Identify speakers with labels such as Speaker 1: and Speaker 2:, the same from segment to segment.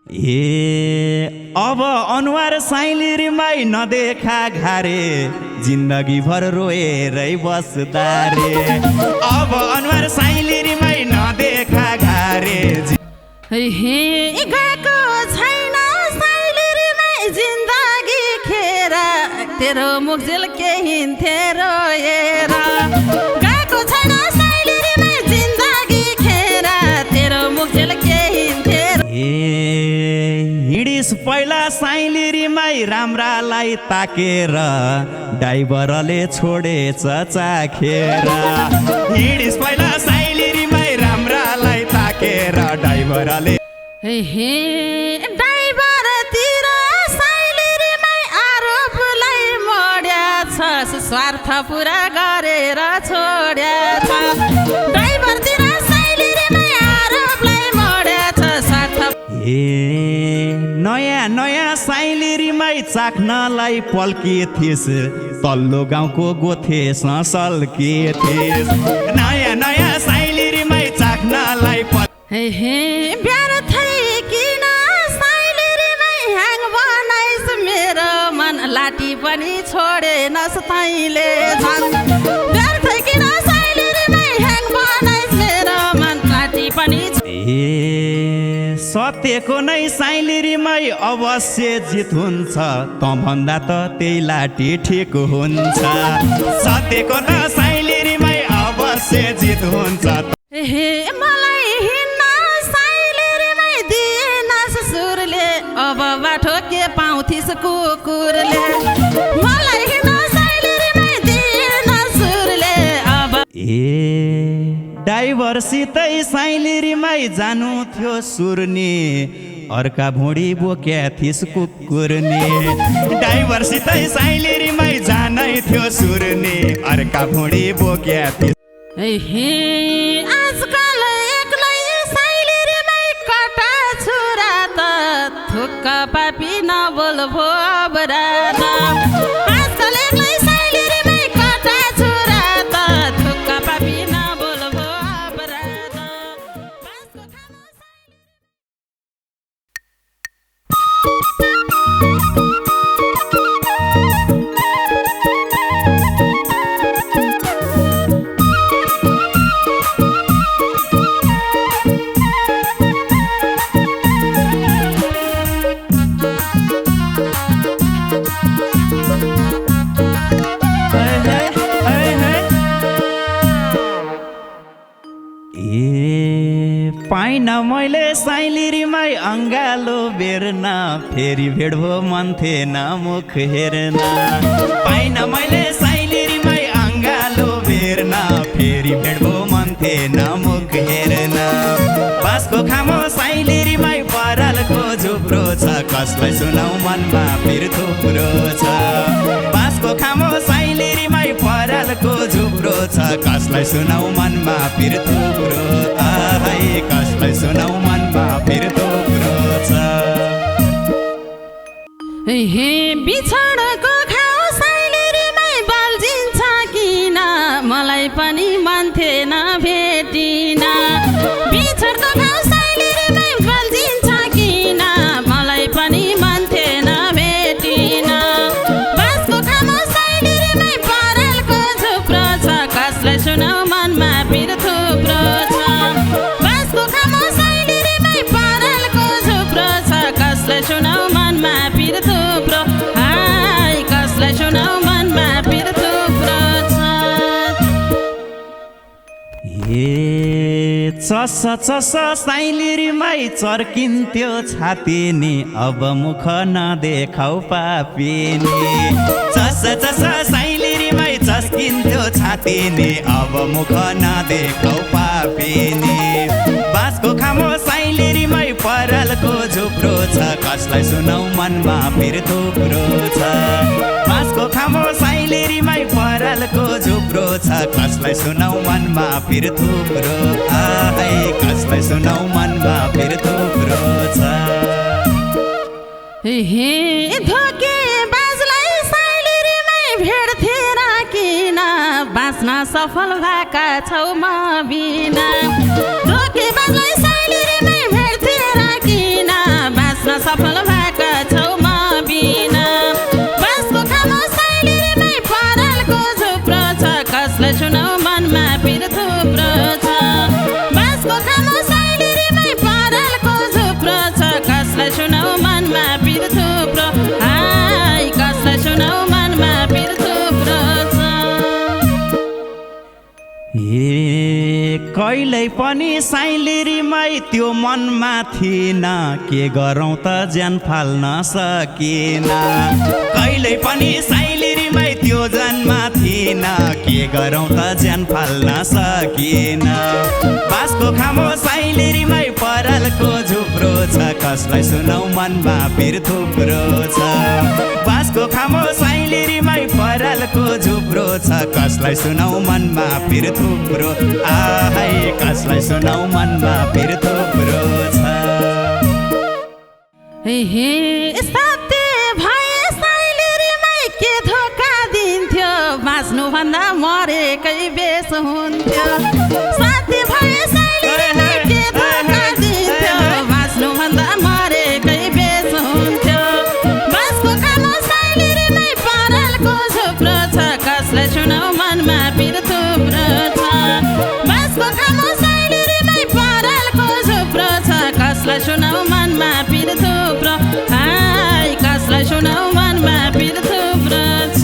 Speaker 1: ए अब अनुहार साइलिरीमै नदेखा घारे जिन्दगी भर रोएरै बस्दा रे। अब अनुहार साइलिरीमै नदेखा घारे
Speaker 2: गएको छैन साइलिरीमै जिन्दगी खेर तेरो मुखजेल केही तेरो हेर गएको छैन साइलिरीमै जिन्दगी खेर तेरो मुखजेल केही तेरो।
Speaker 1: हिडिस पहिला साइलिरीमै राम्रालाई ताकेर ड्राइभरले छोडेछ चाखेर। हिडिस पहिला साइलिरीमै राम्रालाई ताकेर ड्राइभरले
Speaker 2: ड्राइभरतिर साइलिरीमै आरोपलाई मोड्याछ स्वार्थ पुरा गरेर छोड्याछ। ड्राइभरतिर साइलिरीमै आरोपलाई मोड्याछ स्वार्थ।
Speaker 1: नयाँ नयाँ साइलिरीमै चाख्नलाई पल्किथिस् तल्लो गाउँको गोथेस सल्किथिस्। नयाँ नयाँ साइलिरीमै चाख्नलाई
Speaker 2: बिहान किन साइलिरीमै ह्याङ बनाइस मेरो मन लाठी पनि छोडेनस् तैँले झन्। बिहान किन साइलिरीमै ह्याङ बनाइस मेरो मन लाठी पनि।
Speaker 1: सत्यको नै साइलिरीमै अवश्य जित हुन्छ तँभन्दा त त्यही लाठी ठिक हुन्छ। सत्यको न साइलिरीमै अवश्य जित हुन्छ।
Speaker 2: मलाई हिँड्न साइलिरीमै दिएनस् सुरले अब बाटो के पाउँथिस् कुकुरले। मलाई हिँड्न साइलिरीमै दिएनस् सुरले अब।
Speaker 1: ड्राइभरसितै साइलिरीमै जानु थियो सुर्नी अर्का भुँडी बोक्या थिस् कुकुरनी। ड्राइभरसितै साइलिरीमै जानै थियो सुर्नी अर्का भुँडी बोक्या थिस्।
Speaker 2: आजकल एक्लै साइलिरीमै कटा छुरा त थुक्क पापी नबोल भो अबराध। आजकल एक्लै साइलिरीमै कटा छुरा त थुक्क पापी नबोल भो अबराध।
Speaker 1: पाइन मैले साइलिरीमै अङ्गालो बेर्न फेरि भेट भो मन थिएन मुख हेर्न। पाइन मैले साइलिरीमै अङ्गालो बेर्न फेरि भेट भो मन थिएन मुख हेर्न। बाँसको खामो साइलिरीमै परालको झुप्रो छ कसलाई सुनाउ मनमा पिर थुप्रो छ। बाँसको खामो साइलिरीमै परालको झुप्रो छ कसलाई सुनाउ मनमा पिर थुप्रो। कसलाई सुनाउ मनमा पिर थुप्रो छ।
Speaker 2: बिछोडको घाउ साइलिरीमै बल्झिन्छ किन मलाई पनि मन थिएन भेटिन। बिछोडको घाउ साइलिरीमै बल्झिन्छ किन मलाई पनि मन थिएन भेटिन। बाँसको खामो साइलिरीमै परालको झुप्रो छ कसलाई सुनाउ मनमा पिर थुप्रो छ। बाँसको खामो साइलिरीमै परालको झुप्रो छ कसलाई सुनाउ मनमा पिर थुप्रो। कसलाई सुनाउ मनमा पिर थुप्रो छ।
Speaker 1: चस चस साइलिरीमै चर्किन्थ्यो छाती नि अब मुख नदेखाउ पापिनी। चस चस साइलिरीमै चस्किन्थ्यो छाती नि अब मुख नदेखाउ पापिनी। बाँसको खामो साइलिरीमै परालको झुप्रो छ कसलाई सुनाउ मनमा पिर थुप्रो छ। बाँसको खामो साइलिरीमै परालको झुप्रो छ कसलाई सुनाउ मनमा पिर थुप्रो। कसलाई सुनाउ मनमा पिर थुप्रो छ।
Speaker 2: धोके बाजलाई साइलिरीमै भेट्थेन किन बाँच्न सफल भएका छौ म बिना। धोके बाजलाई साइलिरीमै भेट्थेन किन बाँच्न
Speaker 1: पनि साइलिरीमै त्यो मनमा थिएन के गरौँ त ज्यान फाल्न सकिएन कहिल्यै पनि साइलिरीमै त्यो जन्मा थिएन के गरौँ त ज्यान फाल्न सकिएन बाँसको खामो साइलिरीमै परालको झुप्रो छ कसलाई सुनौ मनमा पिर थुप्रो छ बाँसको खामो साइलिरीमै परालको झुप्रो छ कसलाई सुनौ मनमा पिर थुप्रो आहै कसलाई सुनौ मनमा पिर थुप्रो छ
Speaker 2: हे सत्य भए साइलिरीमै के धोका दिन्थ्यो बाँच्नुभन्दा मरेकै बेस हुन्थ्यो सत्य भए साइलिरीमै के धोका दिन्थ्यो बाँच्नुभन्दा मरेकै बेस हुन्थ्यो बाँसको खामो साइलिरीमै परालको झुप्रो छ कसलाई सुनौ मनमा पिर थुप्रो छ बाँसको खामो साइलिरीमै परालको झुप्रो छ कसलाई सुनौ मनमा पिर थुप्रो हाय कसलाई सुनौ मनमा पिर थुप्रो छ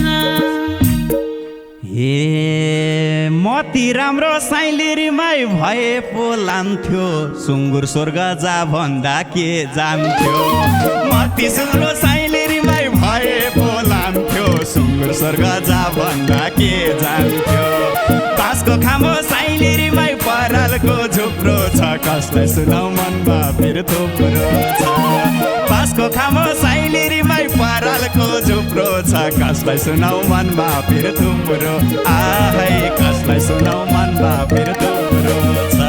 Speaker 1: हे मति राम्रो साइलिरीमै भए पो लान्थ्यो सुँगुर स्वर्ग जा भन्दा के जान्थ्यो मति राम्रो साइलिरीमै भए पो लान्थ्यो सुँगुर स्वर्ग जा भन्दा के जान्थ्यो बाँसको खामो साइलिरीमै परालको झुप्रो छ कसलाई सुनौ मनमा पिर थुप्रो छ बाँसको खामो साइलिरीमै परालको झुप्रो छ कसलाई सुनौ मनमा पिर थुप्रो आहै कसलाई सुनौ मनमा पिर थुप्रो छ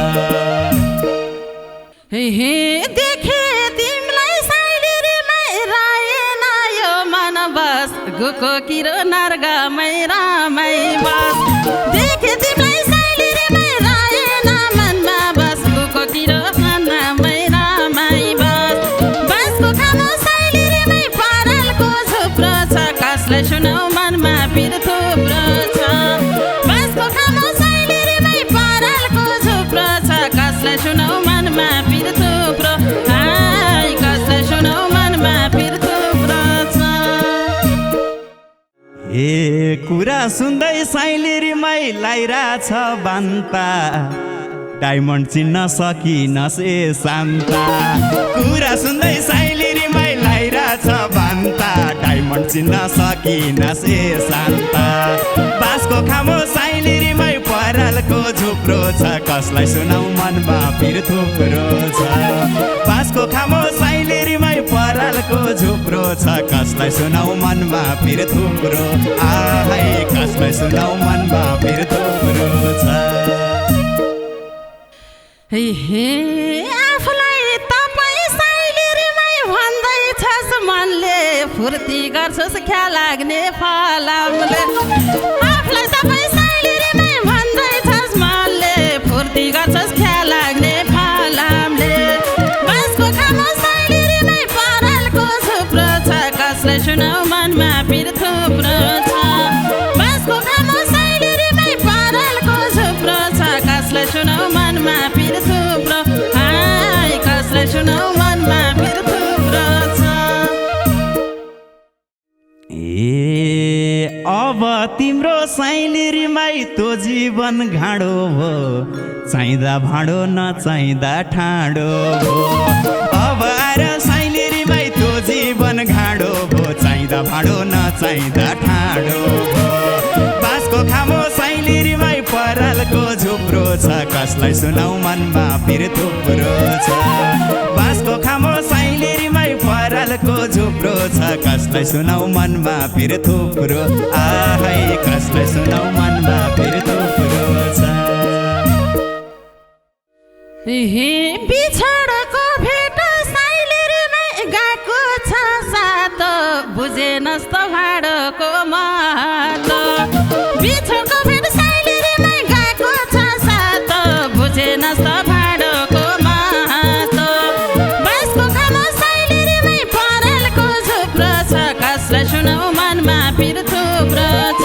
Speaker 2: हे देखे तिमीलाई साइलिरीमै रहेन यो मन बस गएको किरो नर्गमै रामै बस देखे तिमीलाई साइलिरीमै रहेन मनमा बस गएको किरो नर्गमै रामै बस बाँसको खामो साइलिरीमै परालको झुप्रो छ कसलाई सुनौ मनमा पिर थुप्रो छ बाँसको खामो साइलिरीमै परालको झुप्रो छ कसलाई सुनौ मनमा पिर थुप्रो हाय कसलाई सुनौ मनमा पिर थुप्रो छ
Speaker 1: ए कुरा सुन्दै साइलिरीमै लाइरहेछ बान्ता डायमन्ड चिन्न सकिन से शान्ता कुरा सुन्दै साइलिरीमै लाइरहेछ बान्ता डायमन्ड चिन्न सकिन से शान्ता बाँसको खामो साइलिरीमै परालको झुप्रो छ कसलाई सुनौ मनमा पिर थुप्रो छ बाँसको खामो साइलिरीमै परालको झुप्रो छ कसलाई सुनौ मनमा पिर थुप्रो आहै कसलाई सुनौ मनमा पिर थुप्रो छ
Speaker 2: हे आफूलाई तपाईँ साइलिरीमै भन्दैछस् मनले फुर्ती गर्छस् ख्याल लाग्ने फलामले आफूलाई तपाईँ साइलिरीमै भन्दैछस् मनले फुर्ती गर्छस् ख्याल लाग्ने फलामले बाँसको खामो साइलिरीमै परालको झुप्रो छ कसलाई सुनौ मनमा पिर थुप्रो छ बाँसको खामो साइलिरीमै परालको झुप्रो छ कसलाई सुनौ मनमा पिर थुप्रो हाय कसलाई सुनौ मनमा पिर थुप्रो छ
Speaker 1: अब तिम्रो साइलिरीमै तो जीवन घाँडो भो चाहिँदा भाँडो नचाहिँदा ठाडो भो अब आएर साइलिरीमै तो जीवन घाँडो भो चाहिँदा भाँडो नचाहिँदा ठाडो भो बाँसको खामो साइलिरीमै परालको झुप्रो छ कसलाई सुनौ मनमा पिर थुप्रो छ बाँसको खामो साइलिरीमै परालको झुप्रो छ कसलाई सुनौ मनमा पिर थुप्रो आहै कसलाई सुनौ मनमा पिर थुप्रो छ
Speaker 2: हे बिछोडको भेट साइलिरीमै गएको छ सात बुझेनस् त भाडोको महत्त्व बिछोडको भेट साइलिरीमै गएको छ सात बुझेनस् त भाडोको महत्त्व बाँसको खामो साइलिरीमै परालको झुप्रो छ कसलाई सुनौ मनमा पिर थुप्रो छ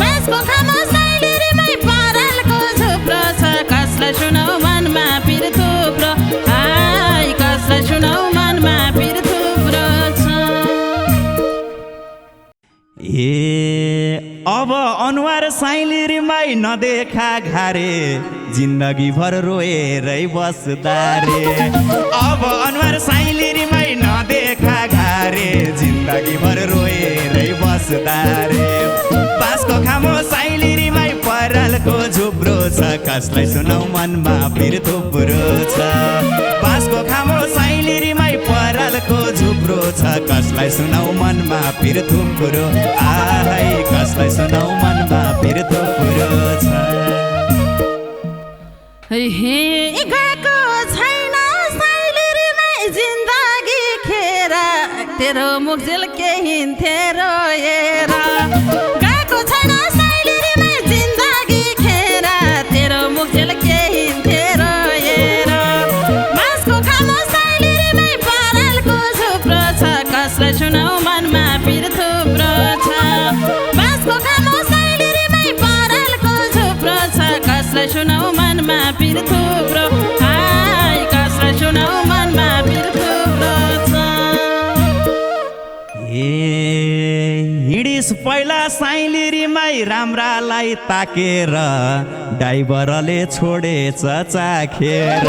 Speaker 2: बाँसको खामो साइलिरीमै परालको झुप्रो छ कसलाई सुनौ मनमा पिर थुप्रो हाय कसलाई सुनौ मनमा पिर थुप्रो छ
Speaker 1: अब अनुहार साइलिरीमै नदेखा घारे जिन्दगी भर रोएरै बस्दा रे अब अनुहार साइलिरीमै नदेखा घारे जिन्दगी भर रोएरै बस्दा रे बाँसको खामो साइलिरीमै परालको झुप्रो छ कसलाई सुनाउ मनमा पिर थुप्रो छ बाँसको खामो साइलिरीमै परालको झुप्रो छ कसलाई सुनाउ मनमा पिर थुप्रो आहै कसलाई सुनाउ मनमा पिर थुप्रो छ
Speaker 2: हे गएको छैन साइलिरीमै जिन्दगी खेर तेरो मुखझेल के हिँड्थे रोएर गएको छैन साइलिरीमै जिन्दगी खेर तेरो मुखझेल के हिँड्थे रोएर बाँसको खामो साइलिरीमै परालको झुप्रो छ कसलाई सुनाउ मनमा पिर थुप्रो छ बाँसको खामो साइलिरीमै परालको झुप्रो छ कसलाई सुनाउ मनमा पिर थुप्रो हाय कसलाई सुनाउ मनमा पिर थुप्रो छ
Speaker 1: हिँडिस पहिला साइलिरीमै राम्रालाई ताकेर ड्राइभरले छोडेछ चाखेर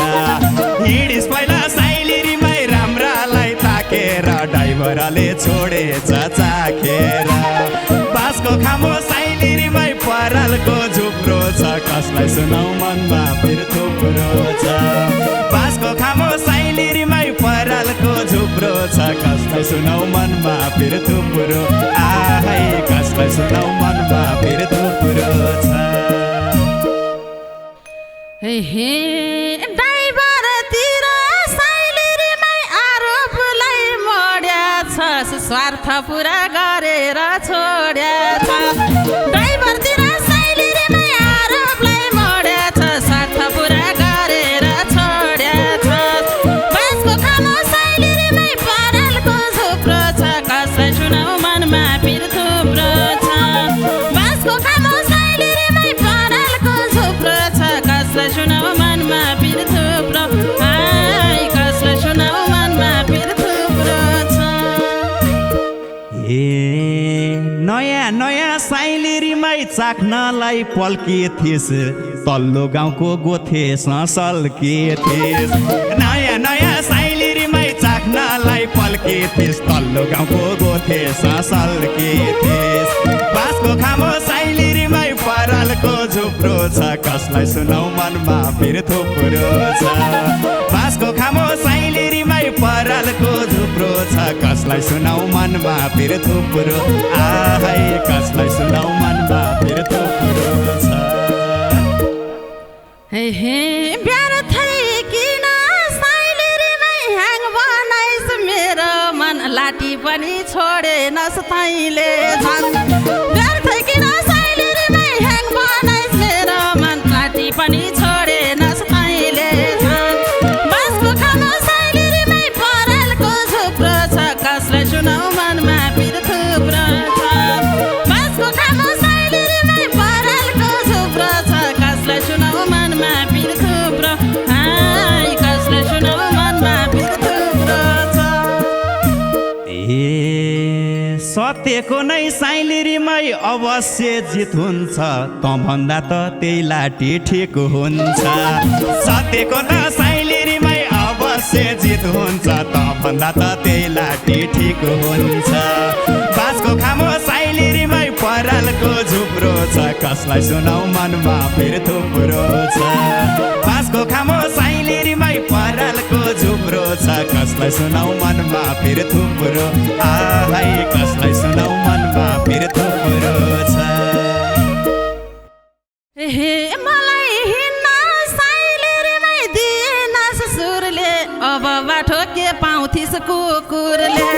Speaker 1: हिँडिस पहिला साइलिरीमै राम्रालाई ताकेर ड्राइभरले छोडेछ चाखेर बाँसको खामो साइलिरीमै परालको झुप्रो छ कसलाई सुनाउ मनमा पिर थुप्रो छ बाँसको खामो साइलिरीमै परालको झुप्रो छ कसलाई सुनाउ मनमा पिर थुप्रो आहै कसलाई सुनाउ मनमा पिर थुप्रो छ
Speaker 2: हे ड्राइभरतिर साइलिरीमै आरोपलाई मोड्या छ स्वार्थ पुरा गरेर छोड्या छ ड्राइभरतिर साइलिरीमै आरोपलाई मोड्या छ स्वार्थ पुरा गरेर छोड्या छ बाँसको खामो साइलिरीमै परालको झुप्रो छ कसलाई सुनाउ मनमा पिर थुप्रो छ बाँसको खामो साइलिरीमै परालको झुप्रो छ कसलाई सुनाउ मनमा पिर थुप्रो हाय कसलाई सुनाउ मनमा पिर थुप्रो छ
Speaker 1: नयाँ नयाँ साइलिरीमै चाख्नलाई पल्के थिइस् तल्लो गाउँको गोथेसँग सल्के थिइस् नयाँ नयाँ साइलिरीमै चाख्नलाई पल्के थिइस् तल्लो गाउँको गोथेसँग सल्के थिइस् बाँसको खामो साइलिरीमै परालको झुप्रो छ कसलाई सुनाउ मनमा पिर थुप्रो छ बाँसको खामो साइलिरीमै परालको झुप्रो छ कसलाई सुनाउ मनमा पिर थुप्रो आहै कसलाई सुनाउ मनमा पिर थुप्रो छ
Speaker 2: हे व्यर्थै किन साइलिरीमै ह्याङ बनाइस् मेरो मन लाठी पनि छोडेनस् तैँले झन् व्यर्थै किन साइलिरीमै ह्याङ बनाइस् मेरो मन लाठी पनि छोडेनस् तैँले झन् बाँसको खामो साइलिरीमै परालको झुप्रो छ कसलाई सुनाउ मनमा पिर थुप्रो छ बाँसको खामो साइलिरीमै परालको झुप्रो छ कसलाई सुनाउ मनमा पिर थुप्रो हाय कसलाई सुनाउ मनमा पिर थुप्रो छ
Speaker 1: सत्यको नै साइलिरीमै अवश्य जित हुन्छ त भन्दा त त्यही लाठी ठिक हुन्छ सत्यको न साइलिरीमै अवश्य जित हुन्छ त भन्दा त त्यही लाठी ठिक हुन्छ बाँसको खामो साइलिरीमै परालको झुप्रो छ कसलाई सुनाउ मनमा पिर थुप्रो छ बाँसको खामो साइलिरीमै परालको झुप्रो छ कसलाई सुनाउ मनमा पिर थुप्रो आहै कसलाई सुनाउ मनमा पिर थुप्रो छ
Speaker 2: हे मलाई हिँड्न साइलिरीमै दिएनस् सुरले अब बाटो के पाउँथिस् कुकुरले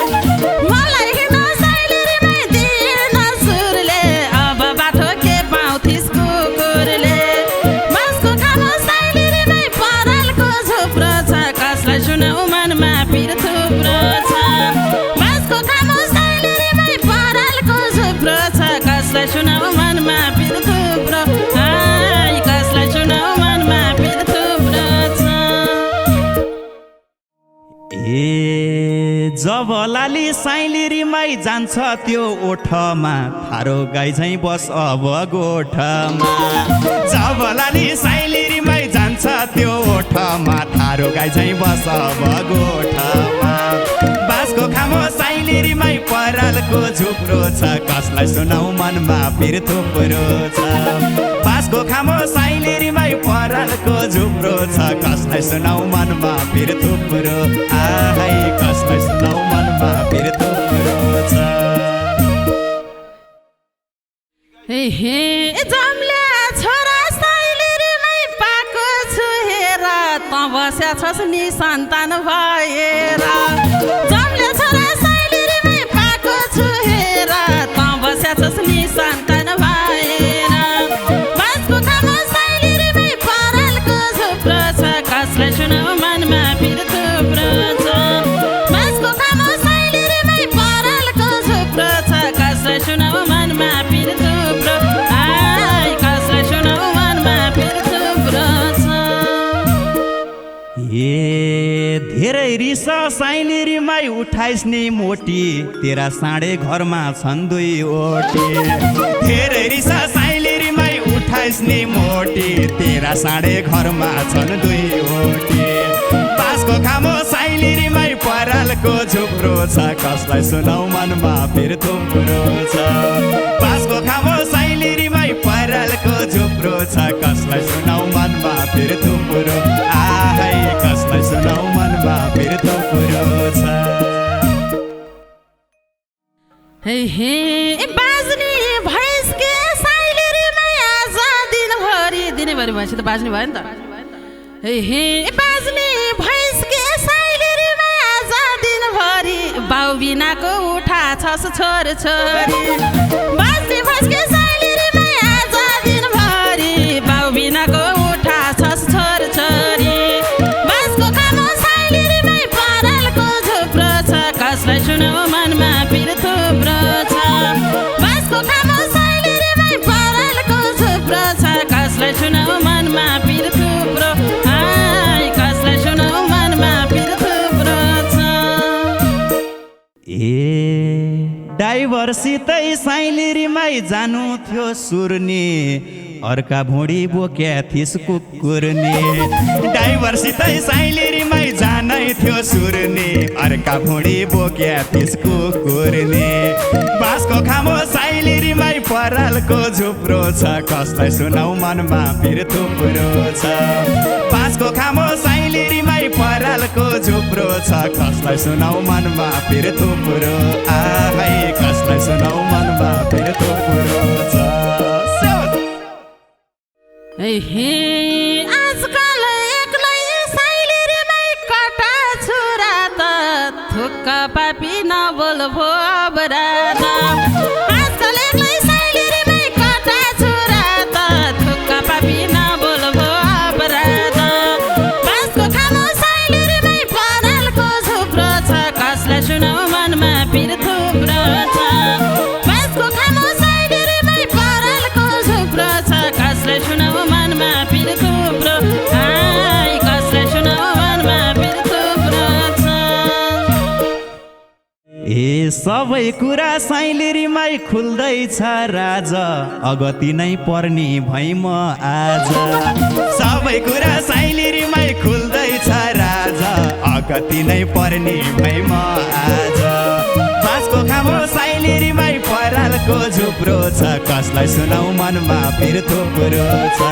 Speaker 2: मलाई हिँड्न साइलिरीमै दिएनस् सुरले अब बाटो के पाउँथिस् कुकुरले बाँसको खामो साइलिरीमै परालको झुप्रो छ कसलाई सुनाउ मनमा पिर थुप्रो छ बाँसको खामो साइलिरीमै परालको झुप्रो छ कसलाई सुनाउ मनमा पिर थुप्रो हाय कसलाई सुनाउ मनमा पिर थुप्रो छ
Speaker 1: जब लाली साइलिरीमै जान्छ त्यो ओठमा थारो गाई झैँ बस अब गोठमा जब लाली साइलिरीमै त्यो ओठमा थारो गाई झैँ बस गोठमा बाँसको खामो साइलेरीमै परालको झुप्रो छ कसलाई सुनाउ मनमा पिर थुप्रो छ बाँसको खामो साइलेरीमै परालको झुप्रो छ कसलाई सुनाउ मनमा पिर थुप्रो आहै कसलाई सुनाउ मनमा पिर थुप्रो छ
Speaker 2: हे जम्ल्या छोरा साइलेरीमै पाएको छु हेर त बस्या छस् नि सन्तान भएर जम्ल्या छोरा साइलेरीमै पाएको छु हेर त बस्या छस् नि सन्तान भएर बाँसको खामो साइलेरीमै परालको झुप्रो छ कसलाई सुनाउ मनमा पिर थुप्रो छ बाँसको खामो साइलेरीमै परालको झुप्रो छ कसलाई सुनाउ मनमा पिर थुप्रो कसलाई सुनाउ मनमा पिर थुप्रो छ
Speaker 1: धेरै रिस साइलेरीमै उठाइस् नि मोटी तेरा साँडे घरमा छन् दुई ओटी धेरै रिस साइलेरीमै उठाइस् नि मोटी तेरा साँडे घरमा छन् दुई ओटी बाँसको खामो साइलेरीमै परालको झुप्रो छ कसलाई सुनाउ मनमा पिर थुप्रो छ बाँसको खामो साइलेरीमै परालको झुप्रो छ कसलाई सुनाउ मनमा पिर थुप्रो आहै कसलाई सुनाउ मनमा पिर थुप्रो छ
Speaker 2: हे बाजनी भैँसके साइलेरीमै आज दिनभरि भैँसी त बाजनी भयो नि त हे बाजनी भैँसके साइलेरीमै आज दिनभरि बाउ बिनाको उठा छस् छोर छोरी बाजनी भैँसके साइलेरीमै आज दिनभरि बाउ बिनाको उठा छस् छोर छोरी बाँसको खामो साइलेरीमै परालको झुप्रो छ कसलाई सुनाउ मनमा पिर थुप्रो छ बाँसको खामो साइलेरीमै परालको झुप्रो छ कसलाई सुनाउ मनमा पिर थुप्रो कसलाई सुनाउ मनमा पिर थुप्रो छ
Speaker 1: ड्राइभरसितै साइलेरीमै जानु थियो सुर्ने अर्का भुँडी बोक्या थिस कुकुर्ने ड्राइभरसितै साइलेरीमै जानै थियो सुर्ने अर्का भुँडी बोक्या थिस कुकुर्ने बाँसको खामो साइलेरीमै परालको झुप्रो छ कसलाई सुनाउ मनमा पिर थुप्रो छ बाँसको खामो साइलेरीमै परालको झुप्रो छ कसलाई सुनाउ मनमा पिर थुप्रो आहै कसलाई सुनाउ मनमा पिर थुप्रो छ
Speaker 2: आजकल एक्लै साइलेरीमै कटा छुरा त थुक्क पापी नबोल भो अबरा त आजकल एक्लै साइलेरीमै कटा छुरा त थुक्क पापी नबोल भो अबरा त बाँसको खामो साइलेरीमै परालको झुप्रो छ कसलाई सुनाउ मनमा पिर थुप्रो छ बाँसको खामो साइलेरीमै परालको झुप्रो छ कसलाई सुनाउ मनमा पिर थुप्रो कसलाई सुनाउ मनमा पिर थुप्रो छ
Speaker 1: सबै कुरा साइलेरीमै खुल्दैछ राजा अगति नै पर्ने भई म आज सबै कुरा साइलेरीमै खुल्दैछ राजा अगति नै पर्ने भई म आज बाँसको खामो साइलेरीमै परालको झुप्रो छ कसलाई सुनाउ मनमा पिर थुप्रो छ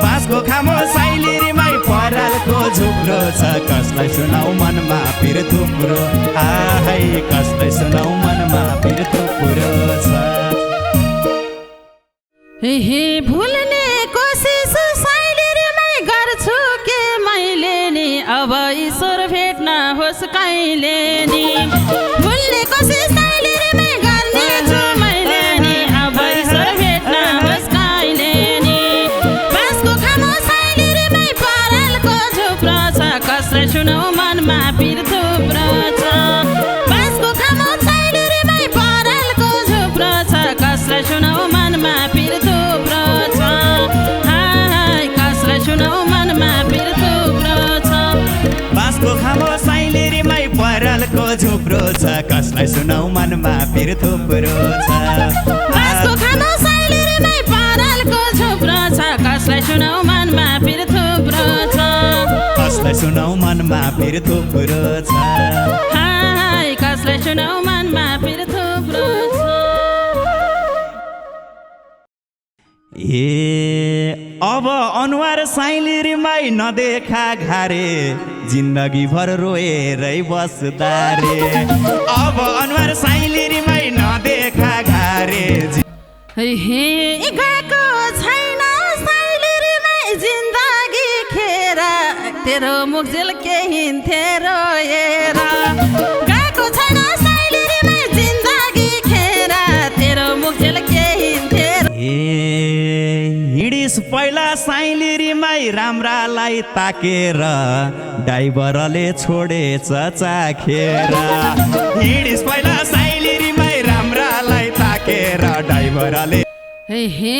Speaker 1: बाँसको खामो साइलेरीमै परालको झुप्रो छ कसलाई सुनाउ मनमा पिर थुप्रो आहै कसलाई सुनाउ मनमा पिर थुप्रो छ
Speaker 2: भुल्ने कोसिस साइलेरीमै गर्छु के मैले नि अब ईश्वर भेट्न होस् कहिले नि भुल्ने कोसिस साइलेरीमै गर्ने छु मैले नि अब ईश्वर भेट्न होस् कहिले नि बाँसको खामो साइलेरीमै परालको झुप्रो छ कसलाई सुनाउ मनमा पिर थुप्रो छ बाँसको खामो साइलेरीमै परालको झुप्रो छ कसलाई सुनाउ मनमा पिर थुप्रो छ कसलाई सुनाउ मनमा पिर थुप्रो छ
Speaker 1: बाँसको खामो साइलेरीमै परालको झुप्रो छ कसलाई सुनाउ मनमा पिर थुप्रो छ
Speaker 2: बाँसको खामो साइलेरीमै परालको झुप्रो छ कसलाई सुनाउ मनमा पिर थुप्रो छ
Speaker 1: कसलाई सुनाउ मनमा फेरि थुप्रो छ
Speaker 2: हाय कसलाई सुनाउ मनमा फेरि थुप्रो छ
Speaker 1: ए अब अनुहार साइलिरीमै नदेखा घारे जिन्दगी भर रोएरै बस्दा रे अब अनुहार साइलिरीमै नदेखा घारे
Speaker 2: हे गएको छैन साइलिरीमै जिन्दगी खेर तेरो मुखझिल के हिँड्थे रोएर गएको छैन साइलिरीमै जिन्दगी खेर तेरो मुखझिल के हिँड्थे
Speaker 1: हिडिस पहिला साइलिरीमै राम्रालाई ताकेर ड्राइभरले छोडेछ चाखेर हिडिस पहिला साइलिरीमै राम्रालाई ताकेर ड्राइभरले
Speaker 2: हे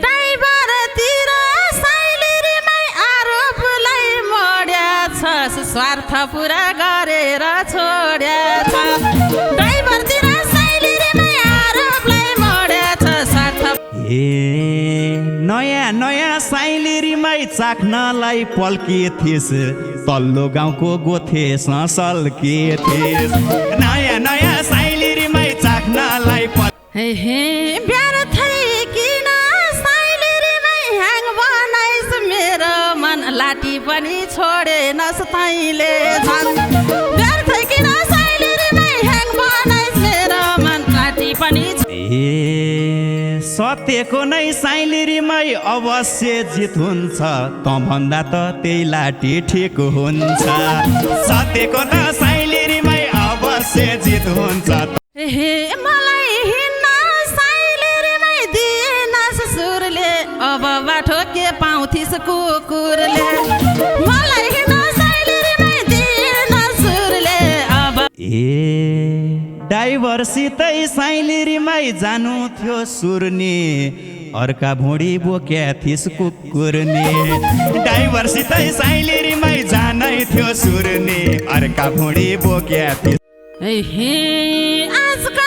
Speaker 2: ड्राइभरतिर साइलिरीमै आरोपलाई मोड्याछ स्वार्थ पुरा गरेर छोड्याछ ड्राइभरतिर साइलिरीमै आरोपलाई मोड्याछ स्वार्थ
Speaker 1: नयाँ नयाँ साइलिरीमै चाख्नलाई पल्की थिइस् तल्लो गाउँको गोथे सल्की थिइस् नयाँ नयाँ साइलिरीमै चाख्नलाई
Speaker 2: हे व्यर्थै किन साइलिरीमै ह्याङ बनाइस् मेरो मन लाठी पनि छोडेनस् तैँले झन् व्यर्थै किन साइलिरीमै ह्याङ बनाइस् मेरो मन लाठी पनि
Speaker 1: सत्यको नै साइलिरीमै अवश्य जित हुन्छ त भन्दा त त्यही लाठी ठिक हुन्छ सत्यको त साइलिरीमै अवश्य जित हुन्छ
Speaker 2: हे मलाई हिँड्न साइलिरीमै दिएनस् सुरले अब बाटो के पाउँथिस् कुकुरले मलाई हिँड्न साइलिरीमै दिएनस् सुरले अब
Speaker 1: ड्राइभरसितै साइलिरीमै जानु थियो सुर्नी अर्का भुँडी बोक्या थिइस् कुकुरनी ड्राइभरसितै साइलिरीमै जानै थियो सुर्नी अर्का भुँडी बोक्या थिइस्
Speaker 2: हे आजकल